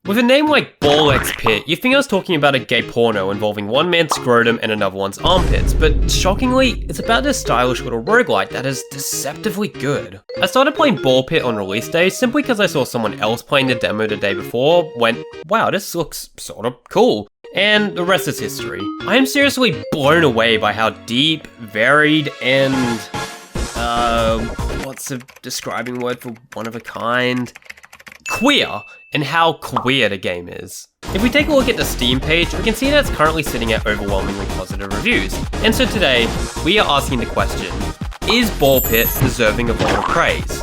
With a name like Ball X Pit, you'd think I was talking about a gay porno involving one man's scrotum and another one's armpits, but shockingly, it's about this stylish little roguelite that is deceptively good. I started playing Ball Pit on release day simply because I saw someone else playing the demo the day before, went, wow, this looks sorta cool. And the rest is history. I am seriously blown away by how deep, varied, and what's a describing word for one of a kind? Queer, and how queer the game is. If we take a look at the Steam page, we can see that it's currently sitting at overwhelmingly positive reviews. And so today, we are asking the question, is Ball Pit deserving of all the praise?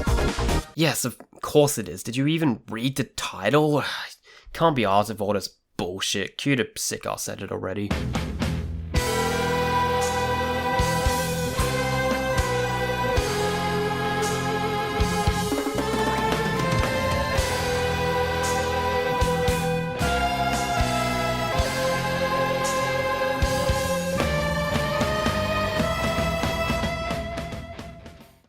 Yes, of course it is. Did you even read the title? Can't be ours if all this bullshit. Cue to sick ass said it already.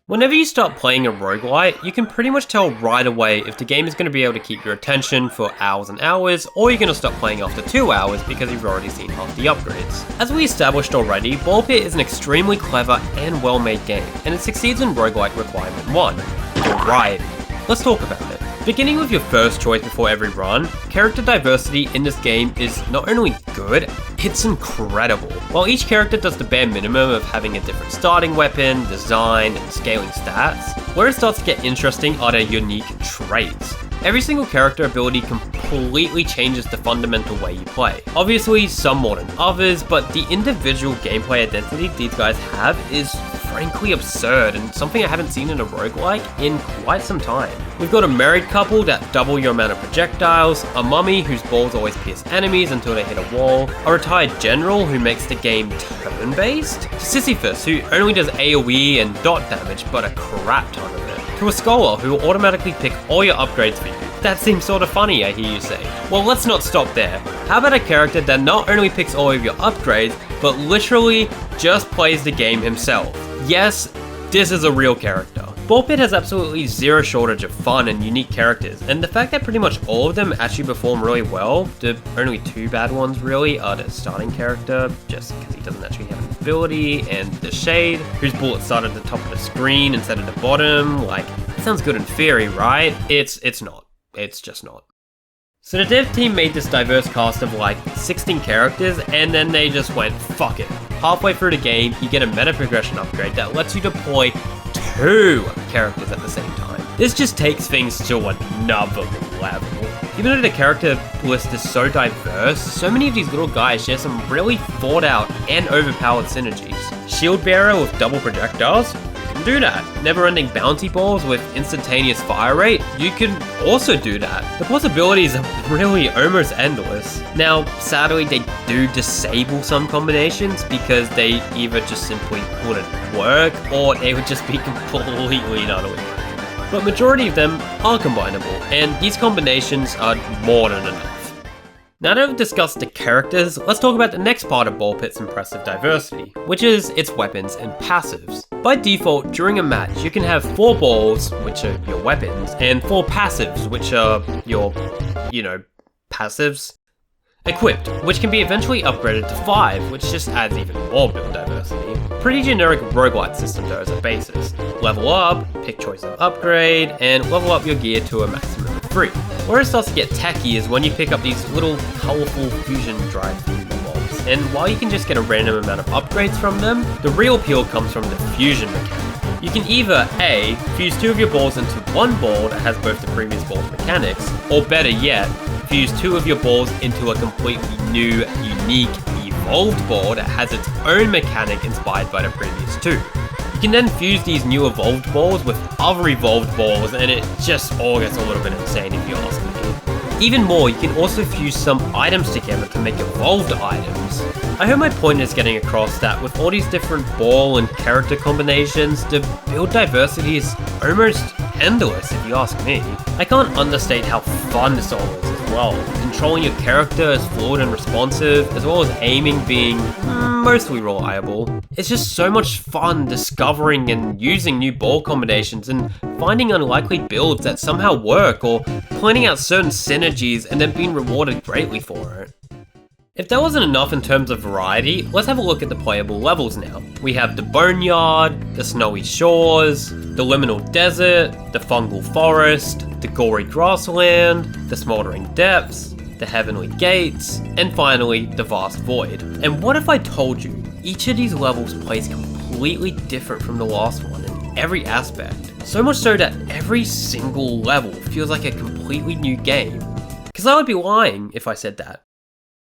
Whenever you start playing a roguelite, you can pretty much tell right away if the game is going to be able to keep your attention for hours and hours, or you're going to stop playing after 2 hours because you've already seen half the upgrades. As we established already, Ball Pit is an extremely clever and well-made game, and it succeeds in roguelite requirement 1, variety. Let's talk about it. Beginning with your first choice before every run, character diversity in this game is not only good, it's incredible. While each character does the bare minimum of having a different starting weapon, design, and scaling stats, where it starts to get interesting are their unique traits. Every single character ability completely changes the fundamental way you play. Obviously, some more than others, but the individual gameplay identity these guys have is frankly absurd and something I haven't seen in a roguelike in quite some time. We've got a married couple that double your amount of projectiles, a mummy whose balls always pierce enemies until they hit a wall, a retired general who makes the game turn-based, Sisyphus who only does AoE and dot damage but a crap ton of it, to a scholar who will automatically pick all your upgrades for you. That seems sorta funny, I hear you say. Well, let's not stop there. How about a character that not only picks all of your upgrades, but literally just plays the game himself? Yes, this is a real character. Ball Pit has absolutely zero shortage of fun and unique characters, and the fact that pretty much all of them actually perform really well, the only 2 bad ones really are the starting character, just because he doesn't actually have an ability, and the Shade, whose bullets start at the top of the screen instead of the bottom. Like, it sounds good in theory, right? It's not. It's just not. So the dev team made this diverse cast of like 16 characters, and then they just went, fuck it. Halfway through the game, you get a meta progression upgrade that lets you deploy 2 characters at the same time. This just takes things to another level. Even though the character list is so diverse, so many of these little guys share some really thought out and overpowered synergies. Shield Bearer with double projectiles? You can do that. Never-ending bounty balls with instantaneous fire rate? You can also do that. The possibilities are really almost endless. Now, sadly, they do disable some combinations because they either just simply wouldn't work or they would just be completely and utterly broken. But majority of them are combinable, and these combinations are more than enough. Now that we've discussed the characters, let's talk about the next part of Ball Pit's impressive diversity, which is its weapons and passives. By default, during a match, you can have 4 balls, which are your weapons, and 4 passives, which are your, passives, equipped, which can be eventually upgraded to 5, which just adds even more build diversity. Pretty generic roguelite system though as a basis. Level up, pick choice of upgrade, and level up your gear to a maximum of 3. Where it starts to get tacky is when you pick up these little colourful fusion drive mobs. And while you can just get a random amount of upgrades from them, the real appeal comes from the fusion mechanic. You can either A, fuse 2 of your balls into one ball that has both the previous ball's mechanics, or better yet, fuse 2 of your balls into a completely new, unique, evolved ball that has its own mechanic inspired by the previous 2. You can then fuse these new evolved balls with other evolved balls, and it just all gets a little bit insane if you ask me. Even more, you can also fuse some items together to make evolved items. I hope my point is getting across that with all these different ball and character combinations, the build diversity is almost endless if you ask me. I can't understate how fun this all is well. Controlling your character is fluid and responsive, as well as aiming being mostly reliable. It's just so much fun discovering and using new ball combinations and finding unlikely builds that somehow work, or pointing out certain synergies and then being rewarded greatly for it. If that wasn't enough in terms of variety, let's have a look at the playable levels now. We have the Boneyard, the Snowy Shores, the Liminal Desert, the Fungal Forest, the Gory Grassland, the Smoldering Depths, the Heavenly Gates, and finally, the Vast Void. And what if I told you, each of these levels plays completely different from the last one in every aspect? So much so that every single level feels like a completely new game. Because I would be lying if I said that.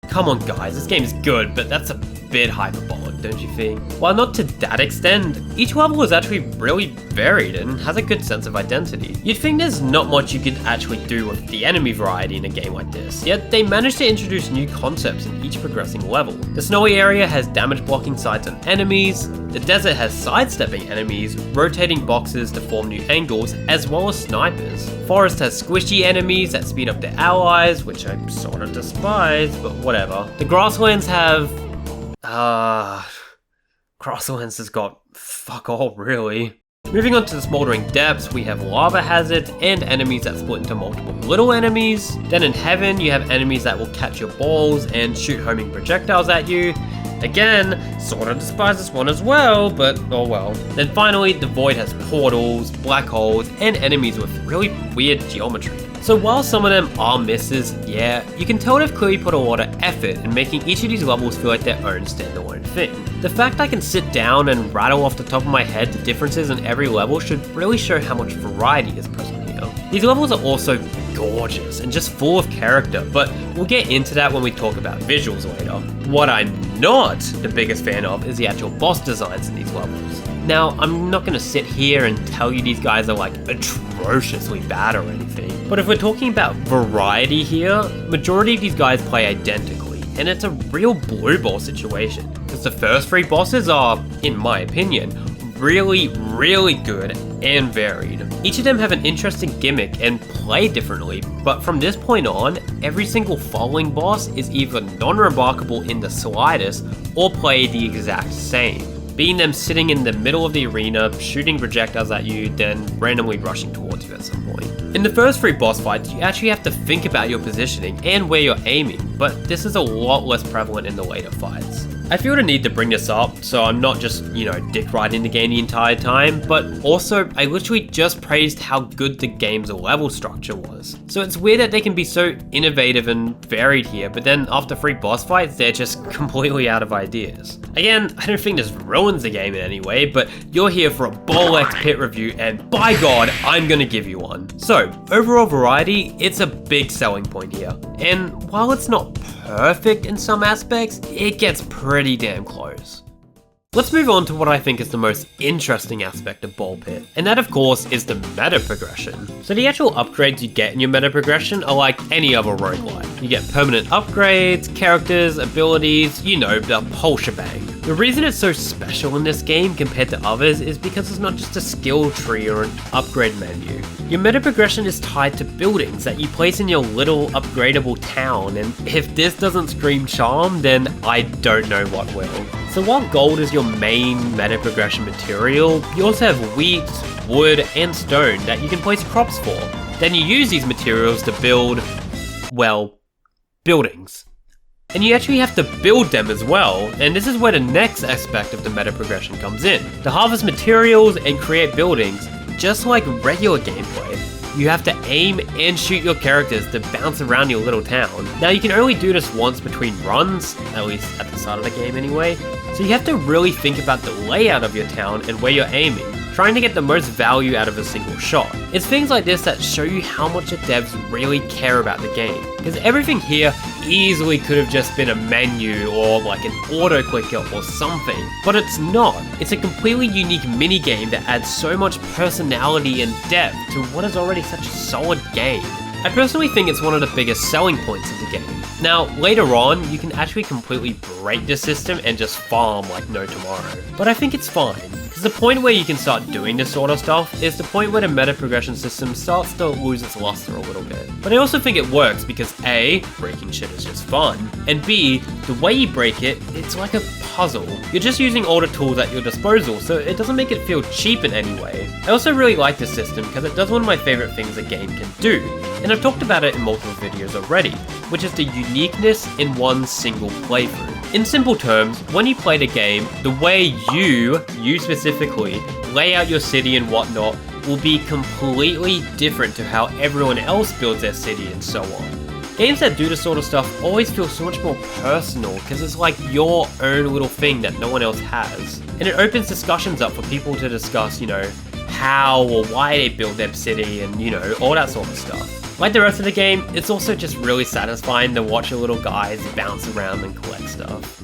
Come on guys, this game is good, but that's a bit hyperbolic, don't you think? While not to that extent, each level is actually really varied and has a good sense of identity. You'd think there's not much you could actually do with the enemy variety in a game like this, yet they managed to introduce new concepts in each progressing level. The snowy area has damage blocking sides on enemies, the desert has sidestepping enemies, rotating boxes to form new angles, as well as snipers. Forest has squishy enemies that speed up their allies, which I sort of despise, but whatever. The grasslands have... Grasslands has got fuck all, really. Moving on to the Smoldering Depths, we have lava hazards and enemies that split into multiple little enemies. Then in Heaven, you have enemies that will catch your balls and shoot homing projectiles at you. Again, sort of despise this one as well, but oh well. Then finally, the Void has portals, black holes, and enemies with really weird geometry. So while some of them are misses, yeah, you can tell they've clearly put a lot of effort in making each of these levels feel like their own standalone thing. The fact I can sit down and rattle off the top of my head the differences in every level should really show how much variety is present here. These levels are also gorgeous and just full of character, but we'll get into that when we talk about visuals later. What I'm not the biggest fan of is the actual boss designs in these levels. Now, I'm not going to sit here and tell you these guys are like atrociously bad or anything, but if we're talking about variety here, majority of these guys play identically, and it's a real blue ball situation, because the first three bosses are, in my opinion, really good and varied. Each of them have an interesting gimmick and play differently, but from this point on, every single following boss is either non-remarkable in the slightest or play the exact same, being them sitting in the middle of the arena, shooting projectiles at you, then randomly rushing towards you at some point. In the first three boss fights, you actually have to think about your positioning and where you're aiming, but this is a lot less prevalent in the later fights. I feel the need to bring this up, so I'm not just, dick riding the game the entire time, but also I literally just praised how good the game's level structure was. So it's weird that they can be so innovative and varied here, but then after 3 boss fights, they're just completely out of ideas. Again, I don't think this ruins the game in any way, but you're here for a Ball X pit review, and by God, I'm gonna give you one. So, overall variety, it's a big selling point here. And while it's not perfect in some aspects, it gets pretty damn close. Let's move on to what I think is the most interesting aspect of Ball Pit, and that of course is the meta progression. So the actual upgrades you get in your meta progression are like any other roguelite. You get permanent upgrades, characters, abilities, the whole shebang. The reason it's so special in this game compared to others is because it's not just a skill tree or an upgrade menu. Your meta progression is tied to buildings that you place in your little upgradable town, and if this doesn't scream charm, then I don't know what will. So while gold is your main meta progression material, you also have wheat, wood, and stone that you can place crops for. Then you use these materials to build, well, buildings. And you actually have to build them as well, and this is where the next aspect of the meta progression comes in. To harvest materials and create buildings, just like regular gameplay, you have to aim and shoot your characters to bounce around your little town. Now you can only do this once between runs, at least at the start of the game anyway, so you have to really think about the layout of your town and where you're aiming, trying to get the most value out of a single shot. It's things like this that show you how much the devs really care about the game, because everything here easily could have just been a menu or like an auto clicker or something, but it's not. It's a completely unique minigame that adds so much personality and depth to what is already such a solid game. I personally think it's one of the biggest selling points of the game. Now, later on, you can actually completely break the system and just farm like no tomorrow, but I think it's fine, because The point where you can start doing this sort of stuff is the point where the meta progression system starts to lose its luster a little bit. But I also think it works because A, breaking shit is just fun, and B, the way you break it, it's like a puzzle. You're just using all the tools at your disposal, so it doesn't make it feel cheap in any way. I also really like this system because it does one of my favorite things a game can do, and I've talked about it in multiple videos already, which is the uniqueness in one single playthrough. In simple terms, when you play the game, the way you specifically, lay out your city and whatnot will be completely different to how everyone else builds their city and so on. Games that do this sort of stuff always feel so much more personal because it's like your own little thing that no one else has. And it opens discussions up for people to discuss, how or why they build their city and, all that sort of stuff. Like the rest of the game, it's also just really satisfying to watch your little guys bounce around and collect stuff.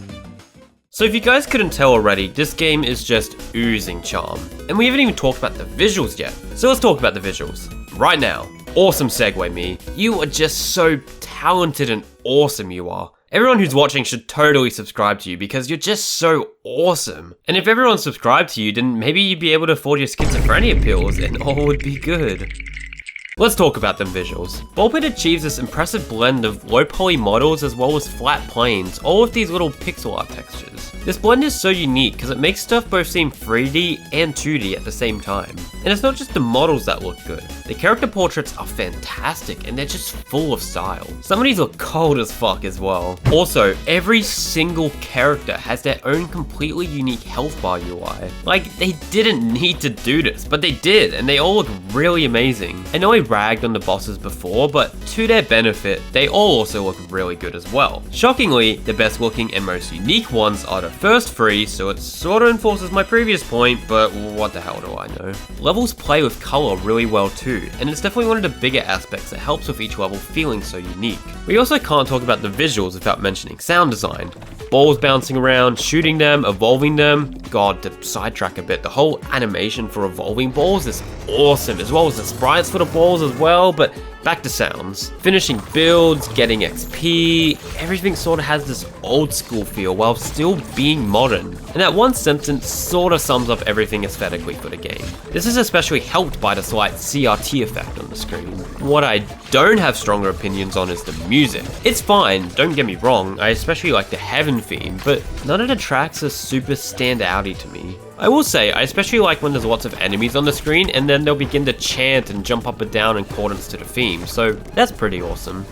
So if you guys couldn't tell already, this game is just oozing charm. And we haven't even talked about the visuals yet. So let's talk about the visuals. Right now. Awesome segue, me. You are just so talented and awesome you are. Everyone who's watching should totally subscribe to you because you're just so awesome. And if everyone subscribed to you, then maybe you'd be able to afford your schizophrenia pills and all would be good. Let's talk about them visuals. Ballpit achieves this impressive blend of low poly models as well as flat planes, all with these little pixel art textures. This blend is so unique because it makes stuff both seem 3D and 2D at the same time. And it's not just the models that look good. The character portraits are fantastic and they're just full of style. Some of these look cold as fuck as well. Also, every single character has their own completely unique health bar UI. Like, they didn't need to do this, but they did, and they all look really amazing. I know I ragged on the bosses before, but to their benefit, they all also look really good as well. Shockingly, the best looking and most unique ones are the first three, so it sort of enforces my previous point, but what the hell do I know? Levels play with color really well too, and it's definitely one of the bigger aspects that helps with each level feeling so unique. We also can't talk about the visuals without mentioning sound design. Balls bouncing around, shooting them, evolving them. God, to sidetrack a bit, the whole animation for evolving balls is awesome, as well as the sprites for the balls as well, but back to sounds. Finishing builds, getting XP, everything sort of has this old school feel while still being modern. And that one sentence sort of sums up everything aesthetically for the game. This is especially helped by the slight CRT effect on the screen. What I don't have stronger opinions on is the music. It's fine, don't get me wrong, I especially like the Heaven theme, but none of the tracks are super stand-outy to me. I will say, I especially like when there's lots of enemies on the screen and then they'll begin to chant and jump up and down in accordance to the theme, so that's pretty awesome.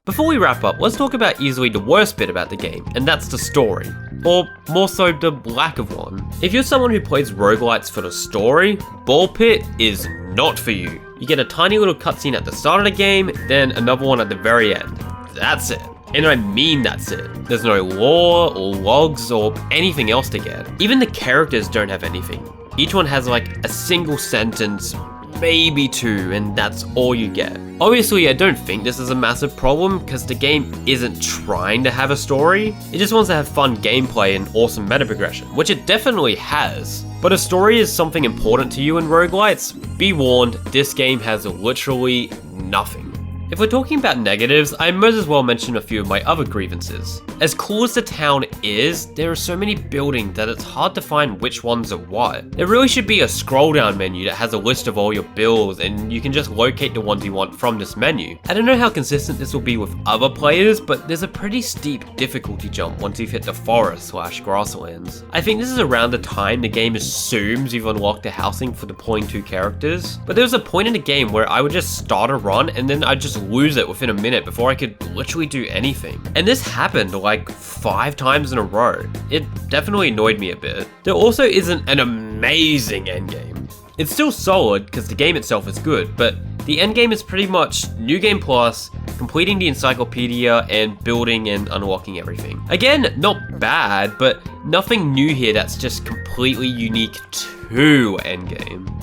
Before we wrap up, let's talk about easily the worst bit about the game, and that's the story. Or more so, the lack of one. If you're someone who plays roguelites for the story, Ballpit is not for you. You get a tiny little cutscene at the start of the game, then another one at the very end. That's it. And I mean that's it. There's no lore or logs or anything else to get. Even the characters don't have anything. Each one has like a single sentence, maybe two, and that's all you get. Obviously, I don't think this is a massive problem because the game isn't trying to have a story. It just wants to have fun gameplay and awesome meta progression, which it definitely has. But a story is something important to you in roguelites. Be warned, this game has literally nothing. If we're talking about negatives, I might as well mention a few of my other grievances. As cool as the town is, there are so many buildings that it's hard to find which ones are what. There really should be a scroll down menu that has a list of all your builds and you can just locate the ones you want from this menu. I don't know how consistent this will be with other players, but there's a pretty steep difficulty jump once you've hit the forest/grasslands. I think this is around the time the game assumes you've unlocked the housing for deploying two characters, but there was a point in the game where I would just start a run and then I'd just lose it within a minute before I could literally do anything. And this happened like 5 times in a row. It definitely annoyed me a bit. There also isn't an amazing endgame. It's still solid because the game itself is good, but the endgame is pretty much New Game Plus, completing the encyclopedia, and building and unlocking everything. Again, not bad, but nothing new here that's just completely unique to endgame.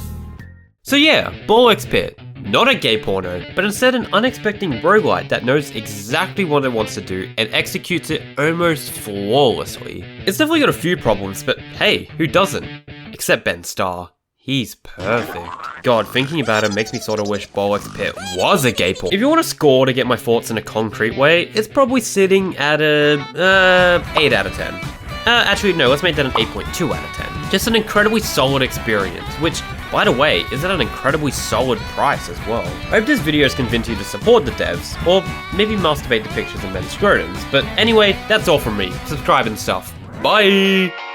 So yeah, Bollocks Pit. Not a gay porno, but instead an unexpected roguelite that knows exactly what it wants to do and executes it almost flawlessly. It's definitely got a few problems, but hey, who doesn't? Except Ben Starr. He's perfect. God, thinking about it makes me sort of wish Bollocks Pit was a gay porn. If you want a score to get my thoughts in a concrete way, it's probably sitting at a 8 out of 10. Actually, no, let's make that an 8.2 out of 10. Just an incredibly solid experience, which, by the way, is at an incredibly solid price as well. I hope this video has convinced you to support the devs, or maybe masturbate to pictures of men's scrotums, but anyway, that's all from me. Subscribe and stuff. Bye!